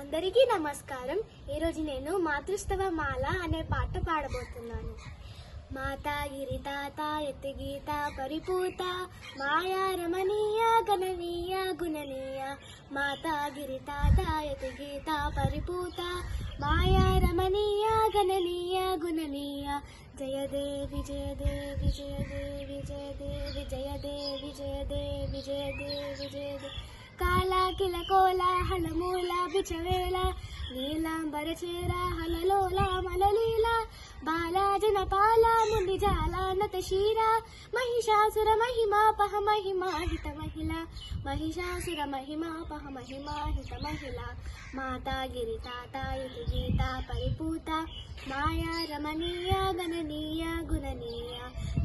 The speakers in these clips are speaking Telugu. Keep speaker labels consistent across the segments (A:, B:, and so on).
A: అందరికీ నమస్కారం. ఈరోజు నేను మాతృస్తవ మాల అనే పాట పాడబోతున్నాను. మాతా గిరి తాత యతి గీత పరిపూత మాయా రమణీయ గణనీయ గుణనీయ. మాతా గిరి తాత యతి గీత పరిపూత మాయా రమణీయ గణనీయ గుణనీయ. జయ దేవి జయ దేవి జయ దేవి జయ దేవి జయ దేవి జయ దేవి జయ దేవి జయ దేవి. కాళాకిల కోలాహల మూల బిచవేళ నీలాంబర చేర హలలోల మలలీల బాలాజన పాల ముండి జాల నత శీర మహిషాసుర మహిమాపహ మహిమాహిత మహిళ మహిషాసుర మహిమాపహ మహిమాహిత మహిళ. మాతా గిరి తాత యతి గీత పరిపూత మాయా రమణీయ గణనీయ గుణనీయ.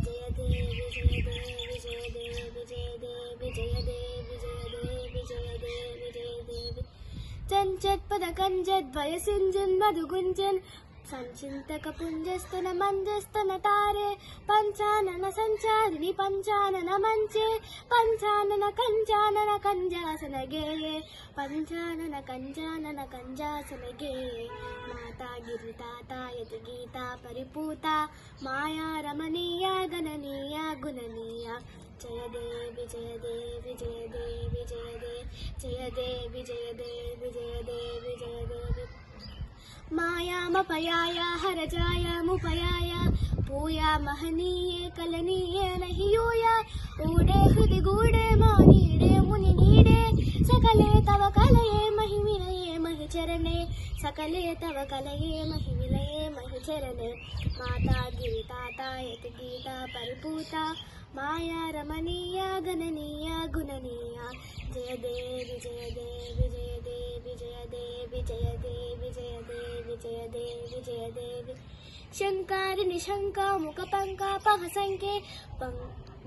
A: జయ దేవి జయ దేవి జయ దేవి జయ దేవి జయ దేవి జయ దేవి జయ దేవి జయ దేవి. చంచత్పద కంజద్వయసింజన్ మధుగుంజన్ సంచింతక పుంజస్తన మంజస్తన తారే పంచానన సంచారిణి పంచానన మంచే పంచానన కంచానన కంజాసన గేయే పంచానన కంచానన కంజాసన గేయే. మాతా గిరి తాత యతి గీత పరిపూత మాయా రమణీయ గణనీయ గుణనీయ. జయ దేవి జయ దేవి జయ దేవి జయ దేవి జయ దేవి జయ దేవి జయ దేవి జయ దేవి. మాయామపయాయ హరజాయ ముపయాయ పూయా మహనీయే కలనీయే నహి యూయ. ఊడే హృది గూడే మానీడే ముని నీడే సకలే తవ కలయే మహి వినయే మహి చరణే సకలే తవ కలయే మహి వినయే మహి చరణే. మాతా గిరి తాత యతి గీత పరిపూత మాయా రమణీయ గణనీయ గుణనీయ. జయ దేవి జయ దేవి జయ దేవి జయ దేవి జయ దేవి జయ దేవి జయ దేవి జయ దేవి. శంకారిణి శంక ముఖ పంకాపహ సంఖ్యే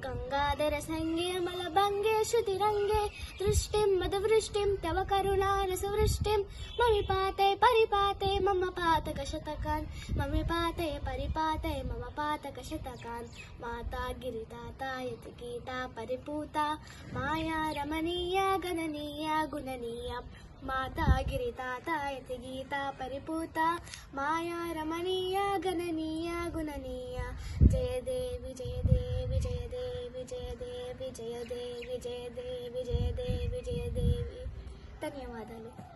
A: గంగాధర సంగే మలభంగే శృతిరంగే దృష్టిం మధువృష్టిం తవ కరుణారసవృష్టిం మమి పాతే పరిపాతే మమ పాతక శతకాన్ మమి పాతే పరిపాతే మమ పాతక శతకాన్. మాతా గిరి తాత యతి గీత పరిపూత మాయా రమణీయ గణనీయ గుణనీయ. మాతా గిరి తాత యతి గీత పరిపూత మాయా రమణీయ గణనీయ గుణనీయ. జయ దేవి జయ దేవి జయ దేవి జయ దేవి జయ దేవి జయ దేవి జయ దేవి జయ దేవి. ధన్యవాదాలు.